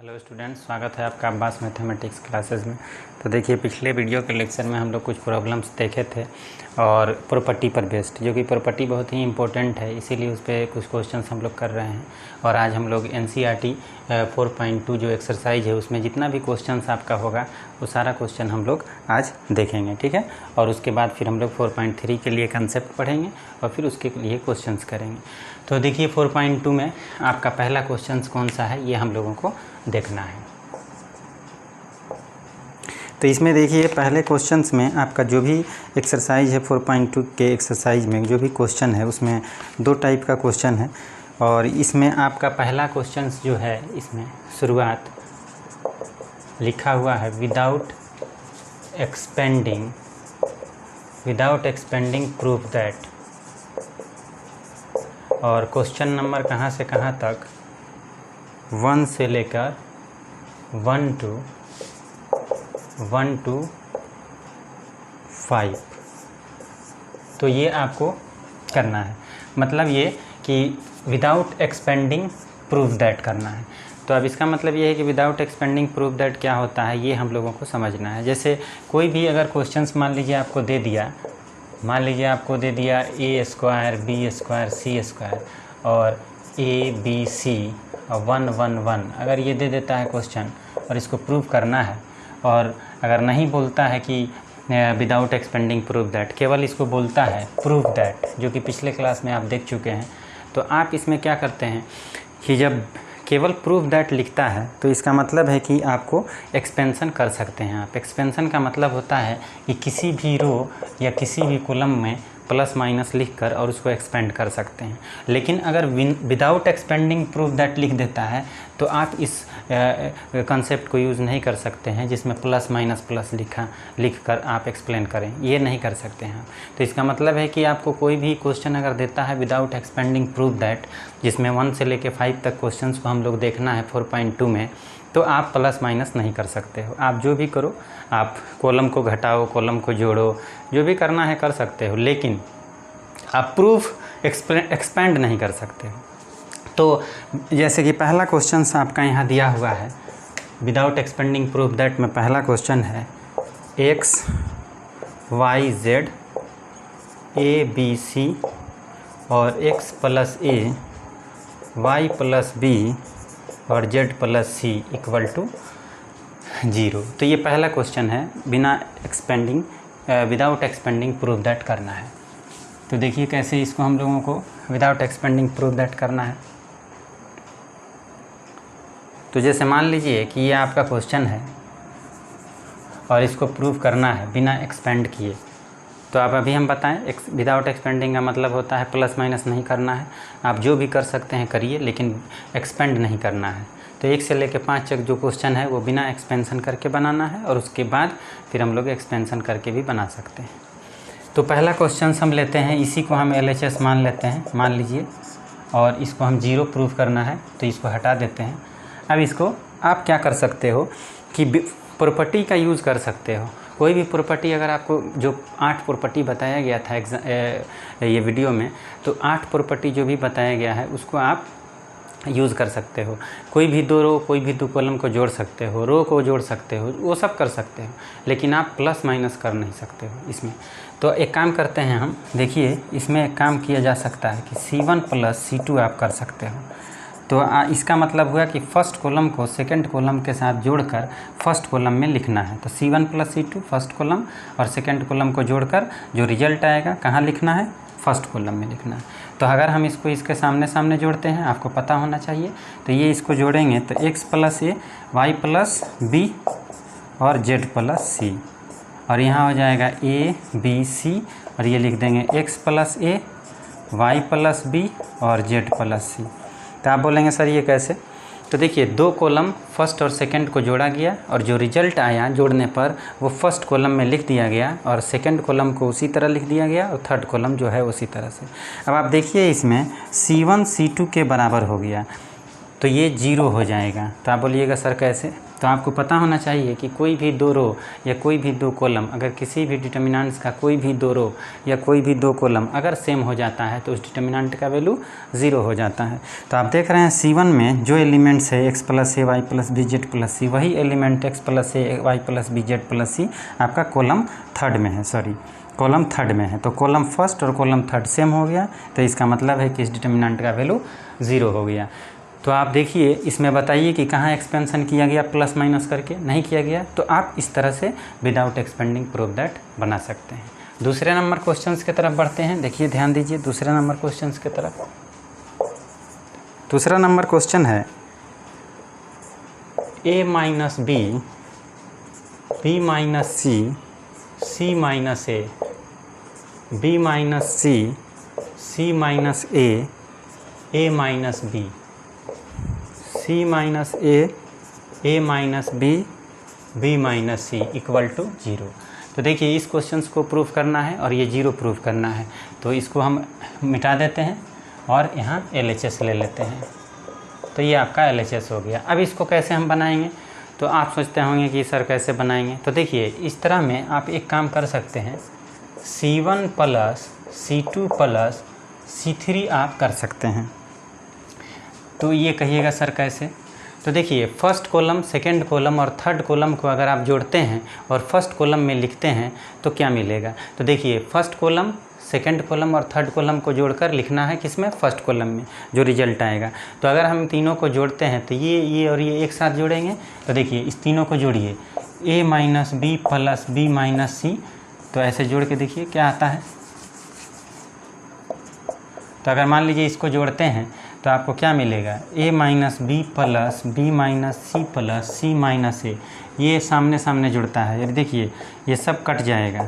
Hello students, स्वागत है आपका अब्बास मैथमेटिक्स क्लासेस में। तो देखिए, पिछले वीडियो के लेक्चर में हम लोग कुछ प्रॉब्लम्स देखे थे और प्रॉपर्टी पर बेस्ड, जो कि प्रॉपर्टी बहुत ही इंपॉर्टेंट है, इसीलिए उस पर कुछ क्वेश्चंस हम लोग कर रहे हैं। और आज हम लोग NCERT 4.2 जो एक्सरसाइज है उसमें जितना भी क्वेश्चंस आपका होगा वो सारा क्वेश्चन हम लोग आज देखेंगे, ठीक है। और उसके बाद फिर हम लोग 4.3 के लिए कंसेप्ट पढ़ेंगे और फिर उसके लिए क्वेश्चंस करेंगे। तो देखिए, 4.2 में आपका पहला क्वेश्चन कौन सा है ये हम लोगों को देखना है। तो इसमें देखिए, पहले क्वेश्चंस में आपका जो भी एक्सरसाइज है 4.2 के एक्सरसाइज में जो भी क्वेश्चन है उसमें दो टाइप का क्वेश्चन है। और इसमें आपका पहला क्वेश्चन जो है, इसमें शुरुआत लिखा हुआ है विदाउट एक्सपेंडिंग प्रूफ दैट। और क्वेश्चन नंबर कहाँ से कहाँ तक, 1 से लेकर 1 to 5। तो ये आपको करना है, मतलब ये कि विदाउट एक्सपेंडिंग प्रूफ दैट करना है। तो अब इसका मतलब ये है कि विदाउट एक्सपेंडिंग प्रूफ दैट क्या होता है ये हम लोगों को समझना है। जैसे कोई भी अगर क्वेश्चंस मान लीजिए आपको दे दिया, a² b² c² और abc और 1 1 1, अगर ये दे देता है क्वेश्चन और इसको प्रूव करना है, और अगर नहीं बोलता है कि विदाउट एक्सपेंडिंग प्रूफ दैट, केवल इसको बोलता है प्रूफ दैट, जो कि पिछले क्लास में आप देख चुके हैं, तो आप इसमें क्या करते हैं कि जब केवल प्रूफ दैट लिखता है तो इसका मतलब है कि आपको एक्सपेंशन कर सकते हैं आप। एक्सपेंशन का मतलब होता है कि किसी भी रो या किसी भी कॉलम में प्लस माइनस लिखकर और उसको एक्सपेंड कर सकते हैं। लेकिन अगर विदाउट एक्सपेंडिंग प्रूफ दैट लिख देता है तो आप इस कंसेप्ट को यूज़ नहीं कर सकते हैं, जिसमें प्लस माइनस प्लस लिखकर आप एक्सप्लेन करें, ये नहीं कर सकते हैं आप। तो इसका मतलब है कि आपको कोई भी क्वेश्चन अगर देता है विदाउट एक्सपेंडिंग प्रूफ दैट, जिसमें 1 से लेकर 5 तक क्वेश्चंस को हम लोग देखना है 4.2 में, तो आप प्लस माइनस नहीं कर सकते हो। आप जो भी करो, आप कॉलम को घटाओ, कॉलम को जोड़ो, जो भी करना है कर सकते हो, लेकिन आप प्रूफ एक्सपेंड नहीं कर सकते हो। तो जैसे कि पहला क्वेश्चन आपका यहाँ दिया हुआ है विदाउट एक्सपेंडिंग प्रूफ दैट में, पहला क्वेश्चन है x y z a b c और x + a y + b और z + c = 0। तो ये पहला क्वेश्चन है, विदाउट एक्सपेंडिंग प्रूफ दैट करना है। तो देखिए कैसे इसको हम लोगों को विदाउट एक्सपेंडिंग प्रूफ दैट करना है। तो जैसे मान लीजिए कि ये आपका क्वेश्चन है और इसको प्रूव करना है बिना एक्सपेंड किए, तो आप अभी हम बताएं, विदाउट एक्सपेंडिंग का मतलब होता है प्लस माइनस नहीं करना है। आप जो भी कर सकते हैं करिए, लेकिन एक्सपेंड नहीं करना है। तो 1 से लेकर 5 तक जो क्वेश्चन है वो बिना एक्सपेंशन करके बनाना है, और उसके बाद फिर हम लोग एक्सपेंशन करके भी बना सकते हैं। तो पहला क्वेश्चन हम लेते हैं, इसी को हम LHS मान लेते हैं, मान लीजिए, और इसको हम 0 प्रूफ करना है, तो इसको हटा देते हैं। अब इसको आप क्या कर सकते हो कि प्रॉपर्टी का यूज़ कर सकते हो। कोई भी प्रॉपर्टी, अगर आपको जो 8 प्रॉपर्टी बताया गया था ये वीडियो में, तो 8 प्रॉपर्टी जो भी बताया गया है उसको आप यूज़ कर सकते हो। कोई भी 2 रो, कोई भी 2 कॉलम को जोड़ सकते हो, रो को जोड़ सकते हो, वो सब कर सकते हो, लेकिन आप प्लस माइनस कर नहीं सकते हो इसमें। तो एक काम करते हैं हम, देखिए इसमें एक काम किया जा सकता है कि C1 + C2 आप कर सकते हो। तो इसका मतलब हुआ कि फर्स्ट कॉलम को सेकंड कॉलम के साथ जोड़कर फर्स्ट कॉलम में लिखना है। तो C1 + C2 फर्स्ट कॉलम, और सेकंड कॉलम को जोड़कर जो रिजल्ट आएगा कहाँ लिखना है, फर्स्ट कॉलम में लिखना है। तो अगर हम इसको इसके सामने सामने जोड़ते हैं, आपको पता होना चाहिए, तो ये इसको जोड़ेंगे तो x + a y + b और z + c, और यहाँ हो जाएगा a b c, और ये लिख देंगे x + a y + b और z + c। तो आप बोलेंगे सर ये कैसे? तो देखिए, 2 कॉलम फर्स्ट और सेकंड को जोड़ा गया, और जो रिजल्ट आया जोड़ने पर वो फर्स्ट कॉलम में लिख दिया गया, और सेकंड कॉलम को उसी तरह लिख दिया गया, और थर्ड कॉलम जो है उसी तरह से। अब आप देखिए इसमें C1 C2 के बराबर हो गया, तो ये 0 हो जाएगा। तो आप बोलिएगा सर कैसे? तो आपको पता होना चाहिए कि कोई भी दो रो या कोई भी दो कॉलम, अगर किसी भी डिटर्मिनेंट्स का कोई भी दो रो या कोई भी दो कॉलम अगर सेम हो जाता है तो उस डिटर्मिनेंट का वैल्यू 0 हो जाता है। तो आप देख रहे हैं C1 में जो एलिमेंट्स है x + a y + b z + c, वही element x + a y + b z + c आपका कॉलम थर्ड में है, कॉलम थर्ड में है। तो कॉलम फर्स्ट और कॉलम थर्ड सेम हो गया, तो इसका मतलब है कि इस डिटर्मिनेंट का वैल्यू 0 हो गया। तो आप देखिए इसमें बताइए कि कहाँ एक्सपेंशन किया गया प्लस माइनस करके, नहीं किया गया। तो आप इस तरह से विदाउट एक्सपेंडिंग प्रूफ दैट बना सकते हैं। दूसरे नंबर क्वेश्चंस की तरफ बढ़ते हैं। देखिए ध्यान दीजिए दूसरे नंबर क्वेश्चंस की तरफ। दूसरा नंबर क्वेश्चन है a - b, b - c, c - a, b - c, c - a, a - b, c - a, a - b, b - c = 0। तो देखिए इस क्वेश्चंस को प्रूफ करना है और ये 0 प्रूफ करना है, तो इसको हम मिटा देते हैं और यहाँ LHS ले लेते हैं। तो ये आपका LHS हो गया। अब इसको कैसे हम बनाएंगे, तो आप सोचते होंगे कि सर कैसे बनाएंगे। तो देखिए इस तरह में आप एक काम कर सकते हैं, C1 + C2 + C3 आप कर सकते हैं। तो ये कहिएगा सर कैसे। तो देखिए फर्स्ट कॉलम, सेकंड कॉलम और थर्ड कॉलम को अगर आप जोड़ते हैं और फर्स्ट कॉलम में लिखते हैं तो क्या मिलेगा। तो देखिए फर्स्ट कॉलम, सेकंड कॉलम और थर्ड कॉलम को जोड़कर लिखना है किसमें, फर्स्ट कॉलम में, जो रिजल्ट आएगा। तो अगर हम तीनों को जोड़ते हैं तो ये और ये एक साथ जोड़ेंगे। तो देखिए इस तीनों को जोड़िए, a - b + b - c। तो ऐसे जोड़ के देखिए क्या आता है। तो अगर मान लीजिए इसको जोड़ते हैं तो आपको क्या मिलेगा, a - b + b - c + c - a। ये सामने सामने जुड़ता है, ये देखिए ये सब कट जाएगा,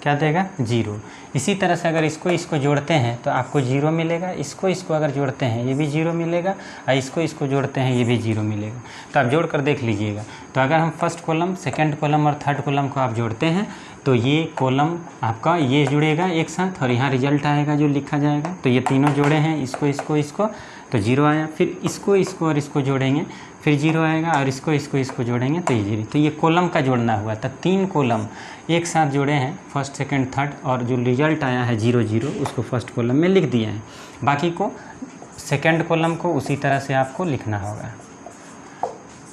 क्या देगा, 0। इसी तरह से अगर इसको जोड़ते हैं तो आपको 0 मिलेगा, इसको अगर जोड़ते हैं ये भी 0 मिलेगा, और इसको जोड़ते हैं ये भी 0 मिलेगा। तो आप जोड़ कर देख लीजिएगा। तो अगर हम फर्स्ट कॉलम, सेकंड कॉलम और थर्ड कॉलम को आप जोड़ते हैं तो ये कॉलम आपका ये जुड़ेगा एक साथ और यहाँ रिजल्ट आएगा जो लिखा जाएगा। तो ये तीनों जोड़े हैं, इसको तो 0 आया। फिर इसको और इसको जोड़ेंगे, फिर 0 आएगा, और इसको जोड़ेंगे तो ये 0। तो ये कॉलम का जोड़ना हुआ। तो 3 कॉलम एक साथ जोड़े हैं, फर्स्ट सेकंड थर्ड, और जो रिजल्ट आया है 0 0 उसको फर्स्ट कॉलम में लिख दिए हैं। बाकी को सेकंड कॉलम को उसी तरह से आपको लिखना होगा,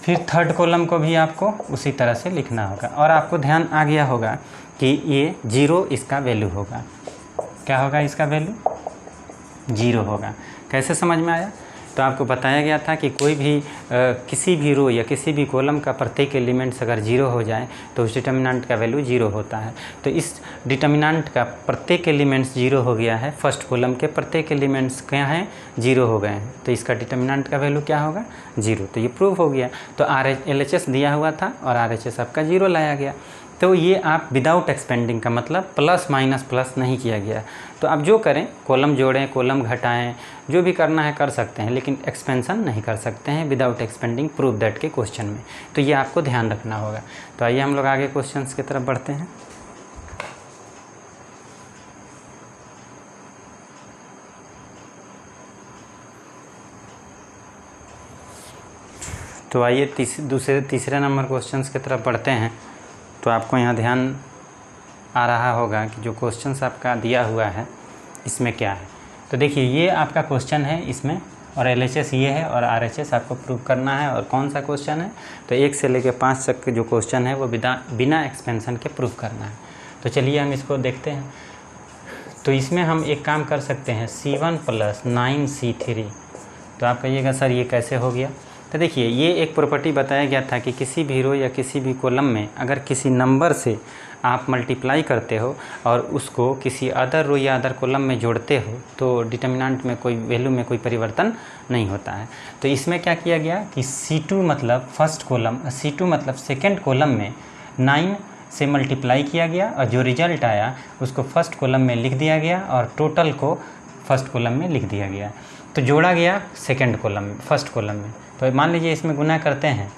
फिर थर्ड कॉलम को भी आपको उसी तरह से लिखना होगा। और आपको ध्यान आ गया होगा कि ये 0 इसका वैल्यू होगा। क्या होगा इसका वैल्यू, 0 होगा। कैसे समझ में आया। तो आपको बताया गया था कि कोई भी किसी भी रो या किसी भी कॉलम का प्रत्येक एलिमेंट्स अगर 0 हो जाए तो उस डिटर्मिनेंट का वैल्यू 0 होता है। तो इस डिटर्मिनेंट का प्रत्येक एलिमेंट्स 0 हो गया है, फर्स्ट कॉलम के प्रत्येक एलिमेंट्स क्या हैं, 0 हो गए हैं। तो इसका डिटर्मिनेंट का वैल्यू क्या होगा, 0। तो ये प्रूफ हो गया। तो LHS दिया हुआ था और RHS आपका 0 लाया गया। तो ये आप विदाउट एक्सपेंडिंग का मतलब प्लस माइनस प्लस नहीं किया गया। तो आप जो करें, कॉलम जोड़ें, कॉलम घटाएं, जो भी करना है कर सकते हैं, लेकिन एक्सपेंशन नहीं कर सकते हैं विदाउट एक्सपेंडिंग प्रूफ दैट के क्वेश्चन में। तो ये आपको ध्यान रखना होगा। तो आइए हम लोग आगे क्वेश्चंस की तरफ बढ़ते हैं। तो आइए तीसरे नंबर क्वेश्चंस की तरफ बढ़ते हैं। तो आपको यहाँ ध्यान आ रहा होगा कि जो क्वेश्चंस आपका दिया हुआ है इसमें क्या है। तो देखिए ये आपका क्वेश्चन है इसमें, और LHS ये है और RHS आपको प्रूव करना है। और कौन सा क्वेश्चन है, तो 1 से लेकर 5 तक के जो क्वेश्चन है वो बिना एक्सपेंशन के प्रूव करना है। तो चलिए हम इसको देखते हैं। तो इसमें हम एक काम कर सकते हैं, C1 + 9C3। तो आप कहिएगा सर ये कैसे हो गया। तो देखिए ये एक प्रॉपर्टी बताया गया था कि किसी भी रो या किसी भी कॉलम में अगर किसी नंबर से आप मल्टीप्लाई करते हो और उसको किसी अदर रो या अदर कॉलम में जोड़ते हो तो डिटर्मिनेंट में कोई वैल्यू में कोई परिवर्तन नहीं होता है। तो इसमें क्या किया गया कि C2 मतलब फर्स्ट कॉलम, C2 मतलब सेकेंड कॉलम में 9 से मल्टीप्लाई किया गया और जो रिजल्ट आया उसको फर्स्ट कॉलम में लिख दिया गया और टोटल को फर्स्ट कॉलम में लिख दिया गया। तो जोड़ा गया सेकेंड कॉलम में, फर्स्ट कॉलम में। तो मान लीजिए इसमें गुना करते हैं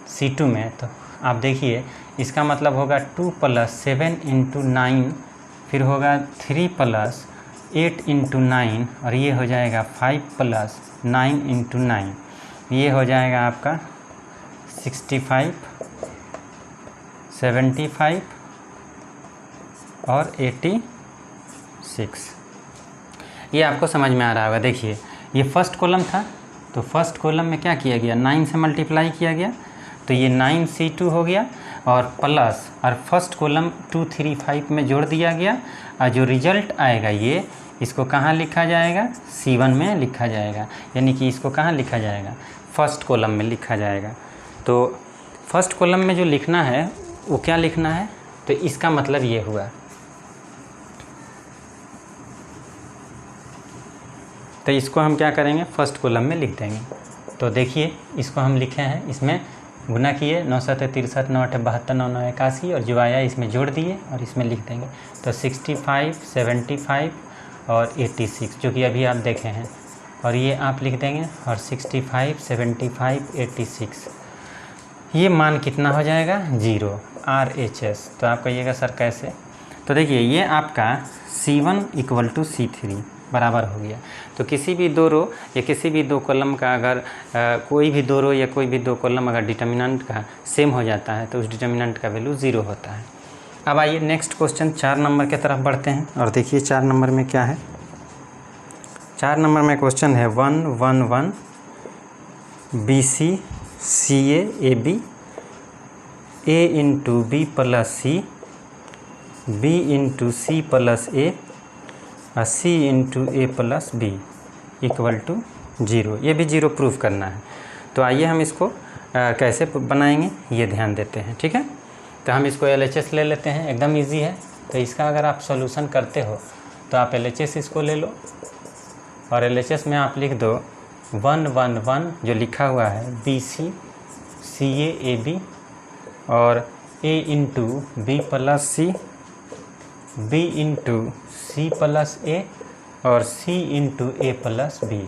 C2 में, तो आप देखिए इसका मतलब होगा 2 + 7 × 9, फिर होगा 3 + 8 × 9, और ये हो जाएगा 5 + 9 × 9, ये हो जाएगा आपका 65, 75 और 86। ये आपको समझ में आ रहा होगा। देखिए ये फर्स्ट कॉलम था, तो फर्स्ट कॉलम में क्या किया गया, 9 से मल्टीप्लाई किया गया, तो ये 9C2 हो गया और प्लस और फर्स्ट कॉलम 235 में जोड़ दिया गया, और जो रिजल्ट आएगा ये इसको कहाँ लिखा जाएगा, C1 में लिखा जाएगा। यानी कि इसको कहाँ लिखा जाएगा, फर्स्ट कॉलम में लिखा जाएगा। तो फर्स्ट कॉलम में जो लिखना है वो क्या लिखना है, तो इसका मतलब ये हुआ। तो इसको हम क्या करेंगे, फर्स्ट कॉलम में लिख देंगे। तो देखिए इसको हम लिखे हैं, इसमें गुना किए 9 7 63 9 8 72 9 9 81 और जो आया इसमें जोड़ दिए और इसमें लिख देंगे। तो 65, 75 और 86 जो कि अभी आप देखे हैं, और ये आप लिख देंगे और 65, 75, 86 ये मान कितना हो जाएगा, 0 RHS। तो आप कहिएगा सर कैसे, तो देखिए ये आपका C1 = C3 बराबर हो गया। तो किसी भी दो रो या किसी भी दो कॉलम का अगर कोई भी दो रो या कोई भी दो कॉलम अगर डिटर्मिनेंट का सेम हो जाता है तो उस डिटर्मिनेंट का वैल्यू 0 होता है। अब आइए नेक्स्ट क्वेश्चन 4 नंबर की तरफ बढ़ते हैं और देखिए 4 नंबर में क्या है। 4 नंबर में क्वेश्चन है 1 1 1 BC CA AB A × B + C B × C + A C × A + B = 0। ये भी 0 प्रूफ करना है। तो आइए हम इसको कैसे बनाएंगे ये ध्यान देते हैं, ठीक है। तो हम इसको LHS ले लेते हैं, एकदम इजी है। तो इसका अगर आप सॉल्यूशन करते हो तो आप LHS इसको ले लो और LHS में आप लिख दो 1 1 1 जो लिखा हुआ है BC CA AB और A × B + C B × C + A और C × A + B।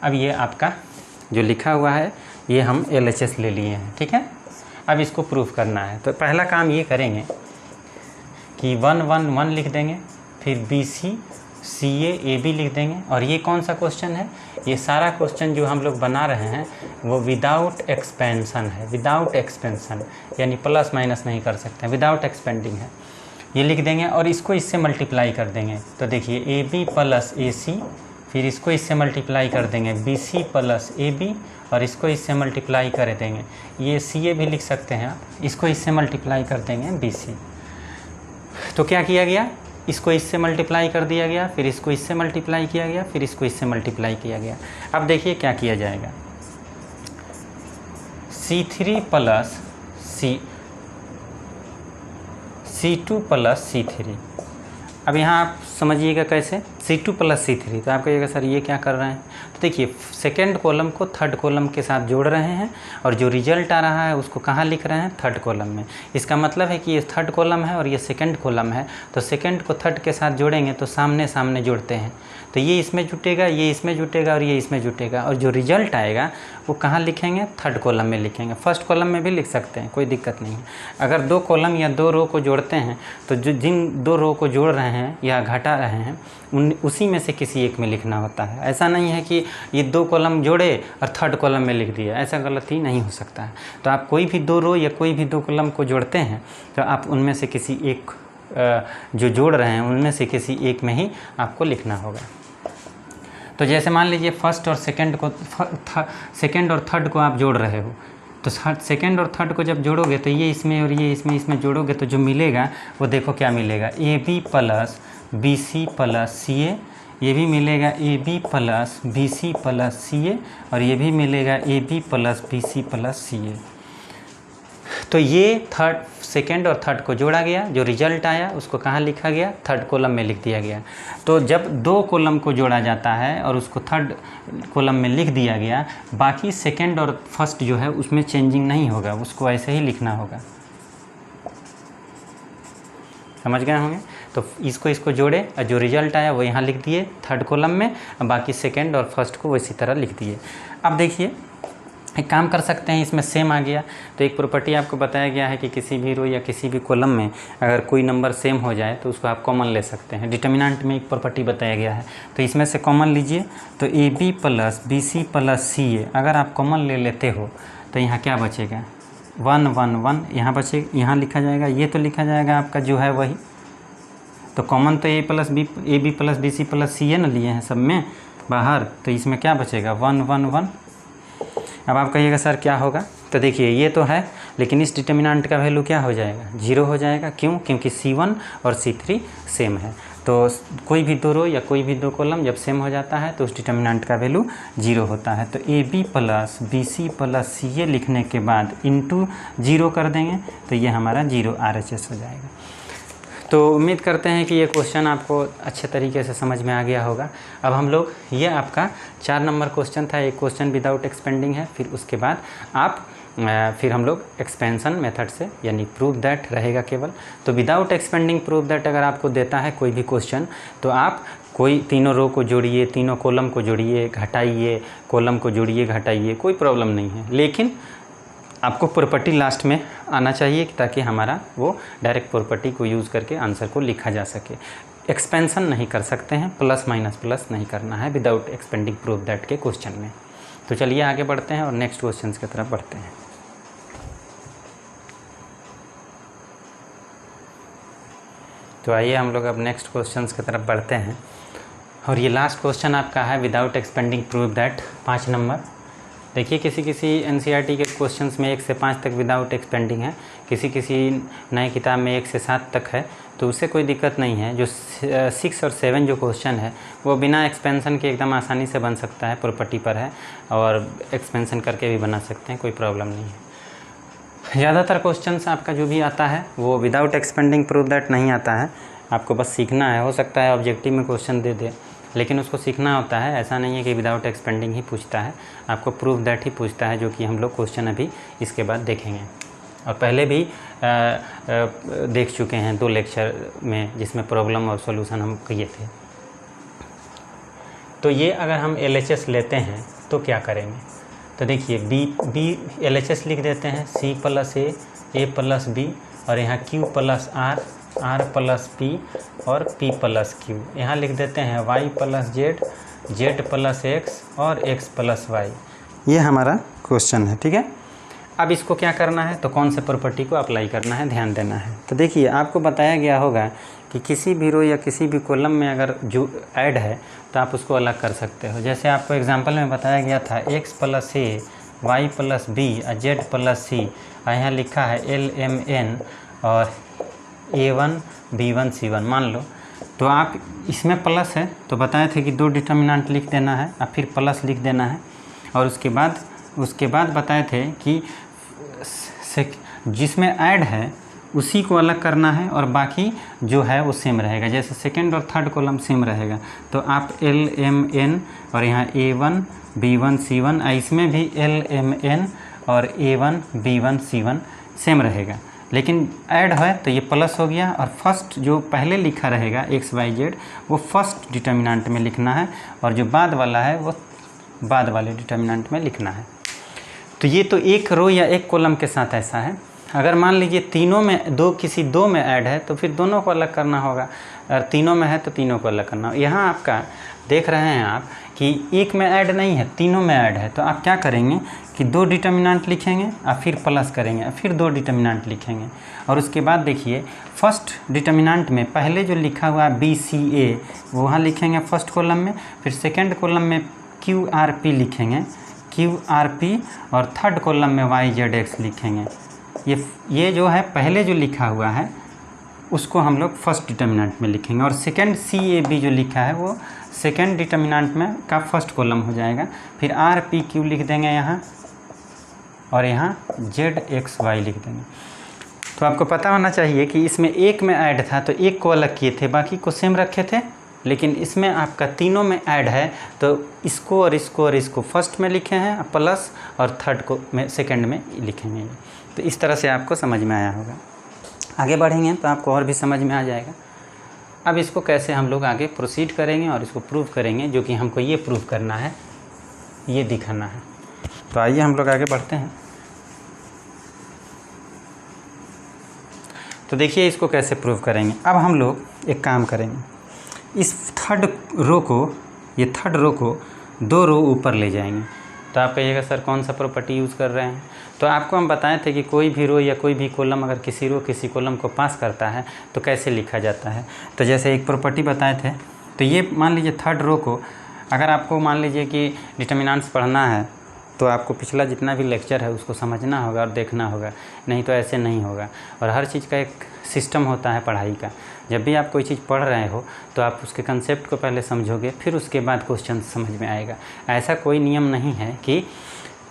अब ये आपका जो लिखा हुआ है ये हम LHS ले लिए हैं, ठीक है। अब इसको प्रूफ करना है। तो पहला काम ये करेंगे कि 1 1 1 लिख देंगे, फिर BC CA AB लिख देंगे। और ये कौन सा क्वेश्चन है, ये सारा क्वेश्चन जो हम लोग बना रहे हैं वो विदाउट एक्सपेंशन है। विदाउट एक्सपेंशन यानी प्लस माइनस नहीं कर सकते हैं, विदाउट एक्सपेंडिंग है। ये लिख देंगे और इसको इससे मल्टीप्लाई कर देंगे। तो देखिए AB + AC, फिर इसको इससे मल्टीप्लाई कर देंगे BC + AB और इसको इससे मल्टीप्लाई कर देंगे। ये CA भी लिख सकते हैं आप, इसको इससे मल्टीप्लाई कर देंगे BC। तो क्या किया गया, इसको इससे मल्टीप्लाई कर दिया गया, फिर इसको इससे मल्टीप्लाई किया गया, फिर इसको इससे मल्टीप्लाई किया गया। अब देखिए क्या किया जाएगा, C3 + C2 + C3। अब यहाँ आप समझिएगा कैसे, C2 + C3। तो आप कहिएगा सर ये क्या कर रहे हैं, तो देखिए सेकेंड कॉलम को थर्ड कॉलम के साथ जोड़ रहे हैं और जो रिजल्ट आ रहा है उसको कहाँ लिख रहे हैं, थर्ड कॉलम में। इसका मतलब है कि ये थर्ड कॉलम है और ये सेकेंड कॉलम है, तो सेकेंड को थर्ड के साथ जोड़ेंगे तो सामने सामने जोड़ते हैं, तो ये इसमें जुटेगा, ये इसमें जुटेगा और ये इसमें जुटेगा, और जो रिजल्ट आएगा वो कहाँ लिखेंगे, थर्ड कॉलम में लिखेंगे। फर्स्ट कॉलम में भी लिख सकते हैं, कोई दिक्कत नहीं है। अगर दो कॉलम या दो रो को जोड़ते हैं तो जो जिन दो रो को जोड़ रहे हैं या घटा रहे हैं उसी में से किसी एक में लिखना होता है। ऐसा नहीं है कि ये दो कॉलम जोड़े और थर्ड कॉलम में लिख दिया, ऐसा गलती नहीं हो सकता है। तो आप कोई भी दो रो या कोई भी दो कॉलम को जोड़ते हैं तो आप उनमें से किसी एक जो जोड़ रहे हैं उनमें से किसी एक में ही आपको लिखना होगा। तो जैसे मान लीजिए फर्स्ट और सेकंड और थर्ड को आप जोड़ रहे हो, तो सेकंड और थर्ड को जब जोड़ोगे तो ये इसमें और ये इसमें जोड़ोगे तो जो मिलेगा वो देखो क्या मिलेगा, AB + BC + CA। ये भी मिलेगा AB + BC + CA और ये भी मिलेगा AB + BC + CA। तो ये सेकेंड और थर्ड को जोड़ा गया, जो रिजल्ट आया उसको कहाँ लिखा गया, थर्ड कॉलम में लिख दिया गया। तो जब दो कॉलम को जोड़ा जाता है और उसको थर्ड कॉलम में लिख दिया गया, बाकी सेकेंड और फर्स्ट जो है उसमें चेंजिंग नहीं होगा, उसको ऐसे ही लिखना होगा। समझ गए होंगे। तो इसको जोड़े और जो रिजल्ट आया वो यहाँ लिख दिए थर्ड कॉलम में, बाकी सेकेंड और फर्स्ट को इसी तरह लिख दिए। अब देखिए एक काम कर सकते हैं, इसमें सेम आ गया तो एक प्रॉपर्टी आपको बताया गया है कि किसी भी रो या किसी भी कॉलम में अगर कोई नंबर सेम हो जाए तो उसको आप कॉमन ले सकते हैं। डिटर्मिनेंट में एक प्रॉपर्टी बताया गया है, तो इसमें से कॉमन लीजिए। तो AB + BC + CA अगर आप कॉमन ले लेते हो तो यहाँ क्या बचेगा 1 1 1 यहाँ बचेगा, यहाँ लिखा जाएगा, ये तो लिखा जाएगा आपका जो है वही, तो कॉमन तो a B plus b C plus c है ना लिए हैं सब में बाहर, तो इसमें क्या बचेगा 1 1 1। अब आप कहिएगा सर क्या होगा, तो देखिए ये तो है लेकिन इस डिटर्मिनेंट का वैल्यू क्या हो जाएगा 0 हो जाएगा। क्यों? क्योंकि C1 और C3 सेम है, तो कोई भी दो रो या कोई भी दो कॉलम जब सेम हो जाता है तो उस डिटर्मिनेंट का वैल्यू 0 होता है। तो AB plus BC plus CA लिखने के बाद इंटू 0 कर देंगे तो ये हमारा 0 RHS हो जाएगा। तो उम्मीद करते हैं कि ये क्वेश्चन आपको अच्छे तरीके से समझ में आ गया होगा। अब हम लोग, ये आपका 4 नंबर क्वेश्चन था, एक क्वेश्चन विदाउट एक्सपेंडिंग है, फिर उसके बाद फिर हम लोग एक्सपेंशन मेथड से यानी प्रूव दैट रहेगा केवल। तो विदाउट एक्सपेंडिंग प्रूव दैट अगर आपको देता है कोई भी क्वेश्चन तो आप कोई तीनों रो को जोड़िए, तीनों कॉलम को जोड़िए, घटाइए, कॉलम को जोड़िए, घटाइए, कोई प्रॉब्लम नहीं है, लेकिन आपको प्रॉपर्टी लास्ट में आना चाहिए ताकि हमारा वो डायरेक्ट प्रॉपर्टी को यूज़ करके आंसर को लिखा जा सके। एक्सपेंशन नहीं कर सकते हैं, प्लस माइनस प्लस नहीं करना है विदाउट एक्सपेंडिंग प्रूव दैट के क्वेश्चन में। तो चलिए आगे बढ़ते हैं और नेक्स्ट क्वेश्चन की तरफ बढ़ते हैं। तो आइए हम लोग अब नेक्स्ट क्वेश्चन की तरफ बढ़ते हैं और ये लास्ट क्वेश्चन आपका है without expanding prove that 5 number. देखिए किसी किसी NCERT के क्वेश्चंस में 1 से 5 तक विदाउट एक्सपेंडिंग है, किसी किसी नए किताब में 1 से 7 तक है, तो उससे कोई दिक्कत नहीं है। जो 6 और 7 जो क्वेश्चन है वो बिना एक्सपेंशन के एकदम आसानी से बन सकता है, प्रॉपर्टी पर है, और एक्सपेंशन करके भी बना सकते हैं, कोई प्रॉब्लम नहीं है। ज़्यादातर क्वेश्चंस आपका जो भी आता है वो विदाउट एक्सपेंडिंग प्रूव दैट नहीं आता है, आपको बस सीखना है। हो सकता है ऑब्जेक्टिव में क्वेश्चन दे दे लेकिन उसको सीखना होता है, ऐसा नहीं है कि विदाउट एक्सपेंडिंग ही पूछता है, आपको प्रूव दैट ही पूछता है, जो कि हम लोग क्वेश्चन अभी इसके बाद देखेंगे और पहले भी देख चुके हैं 2 लेक्चर में जिसमें प्रॉब्लम और सॉल्यूशन हम किए थे। तो ये अगर हम LHS लेते हैं तो क्या करेंगे, तो देखिए बी LHS लिख देते हैं, C plus A plus B और यहाँ Q plus R plus P और P प्लस Q। यहाँ लिख देते हैं Y plus Z plus X और X प्लस Y। ये हमारा क्वेश्चन है, ठीक है। अब इसको क्या करना है, तो कौन से प्रॉपर्टी को अप्लाई करना है, ध्यान देना है। तो देखिए आपको बताया गया होगा कि किसी भी रो या किसी भी कॉलम में अगर जो ऐड है तो आप उसको अलग कर सकते हो। जैसे आपको एग्जांपल में बताया गया था X plus A Y plus B और Z प्लस C, यहाँ लिखा है LMN और A1 B1 C1 मान लो, तो आप इसमें प्लस है तो बताए थे कि 2 डिटर्मिनेंट लिख देना है और फिर प्लस लिख देना है, और उसके बाद बताए थे कि जिसमें ऐड है उसी को अलग करना है और बाकी जो है वो सेम रहेगा। जैसे सेकंड और थर्ड कॉलम सेम रहेगा तो आप LMN और यहाँ A1 B1 C1, इसमें भी LMN और A1 B1 C1 सेम रहेगा, लेकिन ऐड है तो ये प्लस हो गया, और फर्स्ट जो पहले लिखा रहेगा X Y Z वो फर्स्ट डिटर्मिनेंट में लिखना है और जो बाद वाला है वो बाद वाले डिटर्मिनेंट में लिखना है। तो ये तो एक रो या एक कॉलम के साथ ऐसा है। अगर मान लीजिए तीनों में किसी दो में ऐड है तो फिर दोनों को अलग करना होगा, और तीनों में है तो तीनों को अलग करना होगा। यहाँ आपका देख रहे हैं आप कि एक में ऐड नहीं है, तीनों में ऐड है, तो आप क्या करेंगे कि 2 डिटर्मिनेंट लिखेंगे और फिर प्लस करेंगे और फिर 2 डिटर्मिनेंट लिखेंगे, और उसके बाद देखिए फर्स्ट डिटर्मिनेंट में पहले जो लिखा हुआ है BCA वो वहाँ लिखेंगे फर्स्ट कॉलम में, फिर सेकेंड कॉलम में QRP लिखेंगे QRP, और थर्ड कॉलम में YZX लिखेंगे। ये जो है पहले जो लिखा हुआ है उसको हम लोग फर्स्ट डिटर्मिनेंट में लिखेंगे, और सेकेंड CAB जो लिखा है वो सेकेंड डिटर्मिनेंट में का फर्स्ट कॉलम हो जाएगा। फिर RPQ लिख देंगे यहाँ, और यहाँ ZXY लिख देंगे। तो आपको पता होना चाहिए कि इसमें एक में ऐड था तो एक को अलग किए थे, बाकी को सेम रखे थे, लेकिन इसमें आपका तीनों में ऐड है तो इसको और इसको और इसको फर्स्ट में लिखे हैं प्लस, और थर्ड को में सेकंड में लिखेंगे। तो इस तरह से आपको समझ में आया होगा। आगे बढ़ेंगे तो आपको और भी समझ में आ जाएगा। अब इसको कैसे हम लोग आगे प्रोसीड करेंगे और इसको प्रूव करेंगे, जो कि हमको ये प्रूव करना है, ये दिखाना है। तो आइए हम लोग आगे बढ़ते हैं। तो देखिए इसको कैसे प्रूव करेंगे। अब हम लोग एक काम करेंगे, इस थर्ड रो को 2 रो ऊपर ले जाएंगे। तो आप कहिएगा सर कौन सा प्रॉपर्टी यूज़ कर रहे हैं, तो आपको हम बताए थे कि कोई भी रो या कोई भी कॉलम अगर किसी रो किसी कॉलम को पास करता है तो कैसे लिखा जाता है। तो जैसे एक प्रॉपर्टी बताए थे, तो ये मान लीजिए थर्ड रो को अगर आपको मान लीजिए कि डिटर्मिनेंट्स पढ़ना है तो आपको पिछला जितना भी लेक्चर है उसको समझना होगा और देखना होगा, नहीं तो ऐसे नहीं होगा। और हर चीज़ का एक सिस्टम होता है पढ़ाई का। जब भी आप कोई चीज़ पढ़ रहे हो तो आप उसके कंसेप्ट को पहले समझोगे, फिर उसके बाद क्वेश्चन समझ में आएगा। ऐसा कोई नियम नहीं है कि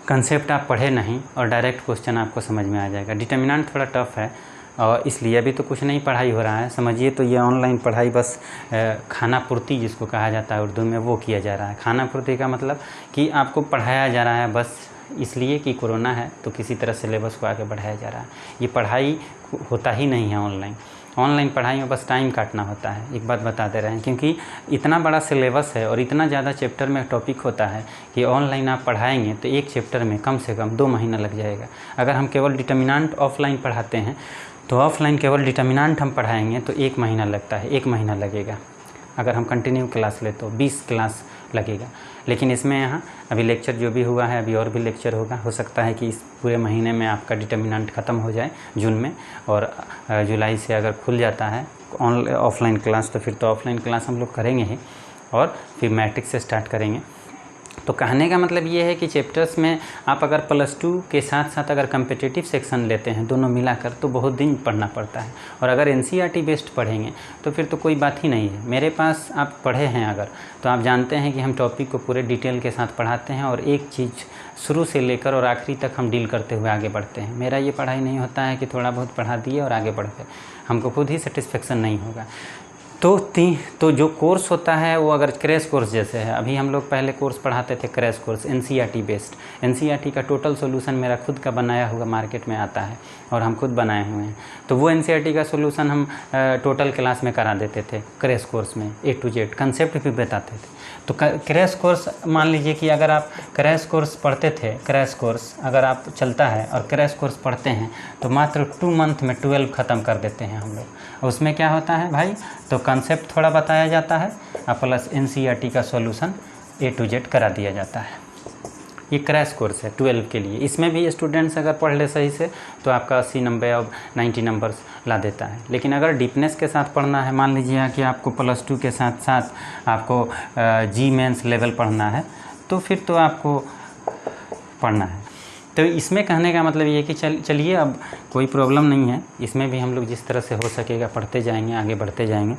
कंसेप्ट आप पढ़े नहीं और डायरेक्ट क्वेश्चन आपको समझ में आ जाएगा। डिटर्मिनेंट थोड़ा टफ है और इसलिए अभी तो कुछ नहीं पढ़ाई हो रहा है, समझिए। तो ये ऑनलाइन पढ़ाई बस खाना पूर्ति जिसको कहा जाता है उर्दू में, वो किया जा रहा है। खाना पूर्ति का मतलब कि आपको पढ़ाया जा रहा है बस इसलिए कि कोरोना है तो किसी तरह सिलेबस को आगे बढ़ाया जा रहा है। ये पढ़ाई होता ही नहीं है ऑनलाइन। ऑनलाइन पढ़ाई में बस टाइम काटना होता है, एक बात बता दे रहे हैं, क्योंकि इतना बड़ा सिलेबस है और इतना ज़्यादा चैप्टर में टॉपिक होता है कि ऑनलाइन आप पढ़ाएंगे तो एक चैप्टर में कम से कम 2 महीना लग जाएगा। अगर हम केवल डिटर्मिनेंट ऑफलाइन पढ़ाते हैं तो ऑफलाइन केवल डिटर्मिनेंट हम पढ़ाएंगे तो 1 महीना लगता है, 1 महीना लगेगा। अगर हम कंटिन्यू क्लास ले तो 20 क्लास लगेगा। लेकिन इसमें यहाँ अभी लेक्चर जो भी हुआ है, अभी और भी लेक्चर होगा, हो सकता है कि इस पूरे महीने में आपका डिटर्मिनेंट ख़त्म हो जाए जून में, और जुलाई से अगर खुल जाता है ऑफलाइन क्लास तो फिर तो ऑफलाइन क्लास हम लोग करेंगे ही, और फिर मैट्रिक से स्टार्ट करेंगे। तो कहने का मतलब ये है कि चैप्टर्स में आप अगर +2 के साथ साथ अगर कम्पिटिटिव सेक्शन लेते हैं दोनों मिलाकर तो बहुत दिन पढ़ना पड़ता है। और अगर NCERT बेस्ड पढ़ेंगे तो फिर तो कोई बात ही नहीं है। मेरे पास आप पढ़े हैं अगर, तो आप जानते हैं कि हम टॉपिक को पूरे डिटेल के साथ पढ़ाते हैं और एक चीज़ शुरू से लेकर और आखिरी तक हम डील करते हुए आगे बढ़ते हैं। मेरा ये पढ़ाई नहीं होता है कि थोड़ा बहुत पढ़ा दिए और आगे बढ़ गए, हमको खुद ही सेटिस्फेक्शन नहीं होगा। तो जो कोर्स होता है वो अगर क्रैश कोर्स जैसे है, अभी हम लोग पहले कोर्स पढ़ाते थे crash course NCERT based. NCERT का टोटल सॉल्यूशन मेरा खुद का बनाया हुआ मार्केट में आता है और हम खुद बनाए हुए हैं। तो वो NCERT का सॉल्यूशन हम टोटल क्लास में करा देते थे क्रैश कोर्स में, A to Z कंसेप्ट भी बताते थे। तो क्रैश कोर्स मान लीजिए कि अगर आप क्रैश कोर्स पढ़ते थे, क्रैश कोर्स अगर आप चलता है और क्रैश कोर्स पढ़ते हैं तो मात्र 2 मंथ में 12 ख़त्म कर देते हैं हम लोग। उसमें क्या होता है भाई, तो कंसेप्ट थोड़ा बताया जाता है और प्लस NCERT का सॉल्यूशन A to Z करा दिया जाता है। ये क्रैश कोर्स है 12 के लिए। इसमें भी स्टूडेंट्स अगर पढ़ ले सही से तो आपका 80 नंबर और 90 नंबर्स ला देता है। लेकिन अगर डीपनेस के साथ पढ़ना है, मान लीजिए कि आपको +2 के साथ साथ आपको G मेंस लेवल पढ़ना है तो फिर तो आपको पढ़ना है। तो इसमें कहने का मतलब ये कि चलिए अब कोई प्रॉब्लम नहीं है, इसमें भी हम लोग जिस तरह से हो सकेगा पढ़ते जाएंगे, आगे बढ़ते जाएंगे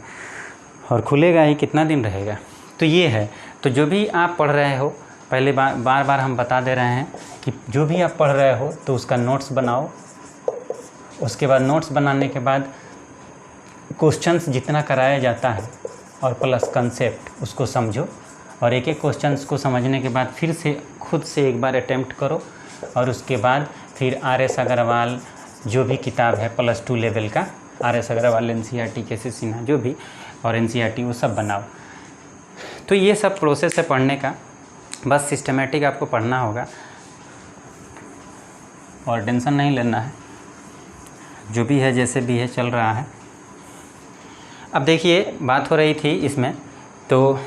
और खुलेगा ही, कितना दिन रहेगा। तो ये है, तो जो भी आप पढ़ रहे हो पहले बार बार हम बता दे रहे हैं कि जो भी आप पढ़ रहे हो तो उसका नोट्स बनाओ। उसके बाद नोट्स बनाने के बाद क्वेश्चंस जितना कराया जाता है और प्लस कंसेप्ट उसको समझो, और एक एक क्वेश्चंस को समझने के बाद फिर से खुद से एक बार अटेम्प्ट करो, और उसके बाद फिर RS अग्रवाल जो भी किताब है +2 लेवल का, RS Agarwal NCERT KC Sinha जो भी और NCERT वो सब बनाओ। तो ये सब प्रोसेस है पढ़ने का, बस सिस्टमेटिक आपको पढ़ना होगा और टेंशन नहीं लेना है, जो भी है जैसे भी है चल रहा है। अब देखिए बात हो रही थी इसमें तो,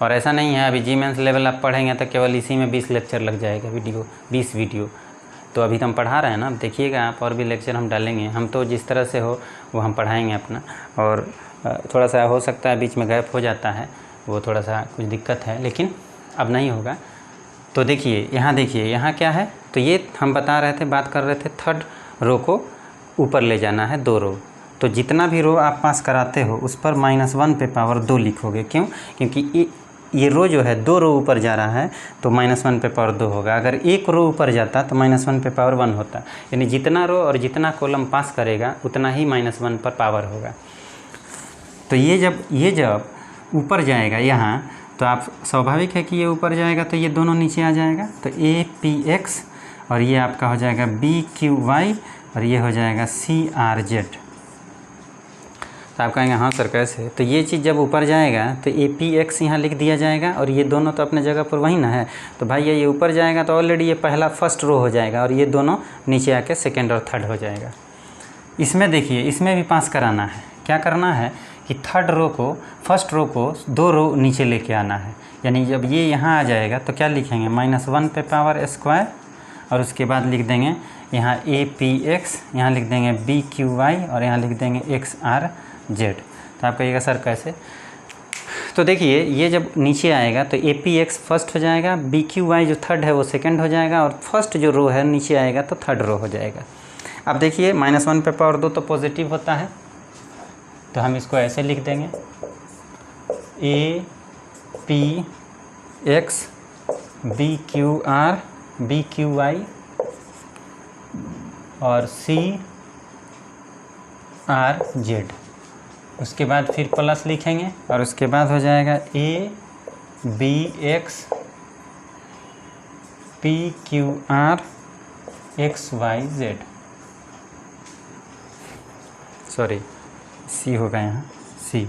और ऐसा नहीं है अभी G मेंस लेवल आप पढ़ेंगे तो केवल इसी में 20 लेक्चर लग जाएगा, 20 वीडियो। तो अभी तो हम पढ़ा रहे हैं ना, देखिएगा आप, और भी लेक्चर हम डालेंगे। हम तो जिस तरह से हो वो हम पढ़ाएंगे अपना, और थोड़ा सा हो सकता है बीच में गैप हो जाता है, वो थोड़ा सा कुछ दिक्कत है, लेकिन अब नहीं होगा। तो देखिए यहाँ क्या है, तो ये हम बता रहे थे, बात कर रहे थे थर्ड रो को ऊपर ले जाना है 2 रो। तो जितना भी रो आप पास कराते हो उस पर -1 पे पावर 2 लिखोगे। क्यों? क्योंकि ये रो जो है 2 रो ऊपर जा रहा है तो -1 पे पावर 2 होगा। अगर 1 रो ऊपर जाता तो -1 पे पावर 1 होता। यानी जितना रो और जितना कॉलम पास करेगा उतना ही -1 पर पावर होगा। तो ये जब ऊपर जाएगा यहाँ, तो आप स्वाभाविक है कि ये ऊपर जाएगा तो ये दोनों नीचे आ जाएगा। तो APX और ये आपका हो जाएगा BQY और ये हो जाएगा CRZ। तो आप कहेंगे हाँ सर कैसे? तो ये चीज़ जब ऊपर जाएगा तो APX यहाँ लिख दिया जाएगा और ये दोनों तो अपने जगह पर वही ना है। तो भाई ये ऊपर जाएगा तो ऑलरेडी ये पहला फर्स्ट रो हो जाएगा और ये दोनों नीचे आके सेकेंड और थर्ड हो जाएगा। इसमें देखिए, इसमें भी पास कराना है। क्या करना है कि थर्ड रो को, फर्स्ट रो को 2 रो नीचे लेके आना है। यानी जब ये यहाँ आ जाएगा तो क्या लिखेंगे, -1 पे पावर स्क्वायर और उसके बाद लिख देंगे यहाँ ए पी एक्स, यहाँ लिख देंगे बी क्यू वाई और यहाँ लिख देंगे एक्स आर जेड। तो आप कहिएगा सर कैसे? तो देखिए ये जब नीचे आएगा तो ए पी एक्स फर्स्ट हो जाएगा, बी क्यू वाई जो थर्ड है वो सेकंड हो जाएगा और फर्स्ट जो रो है नीचे आएगा तो थर्ड रो हो जाएगा। अब देखिए -1 पे पावर 2 तो पॉजिटिव होता है, तो हम इसको ऐसे लिख देंगे A P X B Q R B Q Y और सी आर जेड। उसके बाद फिर प्लस लिखेंगे और उसके बाद हो जाएगा A B X P Q R X Y Z, sorry C होगा यहाँ सी।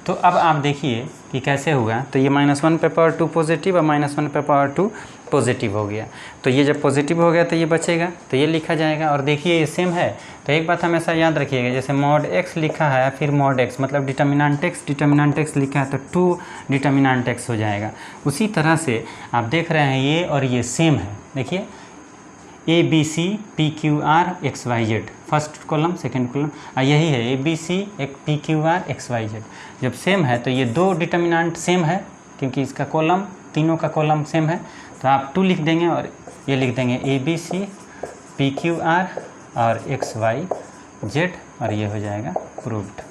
तो अब आप देखिए कि कैसे होगा। तो ये -1 पे पावर 2 पॉजिटिव और -1 पे पावर 2 पॉजिटिव हो गया। तो ये जब पॉजिटिव हो गया तो ये बचेगा, तो ये लिखा जाएगा। और देखिए ये सेम है, तो एक बात हमेशा याद रखिएगा, जैसे मॉड एक्स लिखा है फिर मॉड एक्स मतलब डिटर्मिनेंट एक्स लिखा है तो 2 डिटर्मिनेंट एक्स हो जाएगा। उसी तरह से आप देख रहे हैं ये और ये सेम है। देखिए A B C P Q R X Y Z, first column second column यही है, ए बी सी एक P Q R X Y Z. जब सेम है तो ये 2 डिटर्मिनेंट सेम है क्योंकि इसका कॉलम तीनों का कॉलम सेम है, तो आप 2 लिख देंगे और ये लिख देंगे A B C P Q R और एक्स वाई जेड और ये हो जाएगा प्रूव्ड।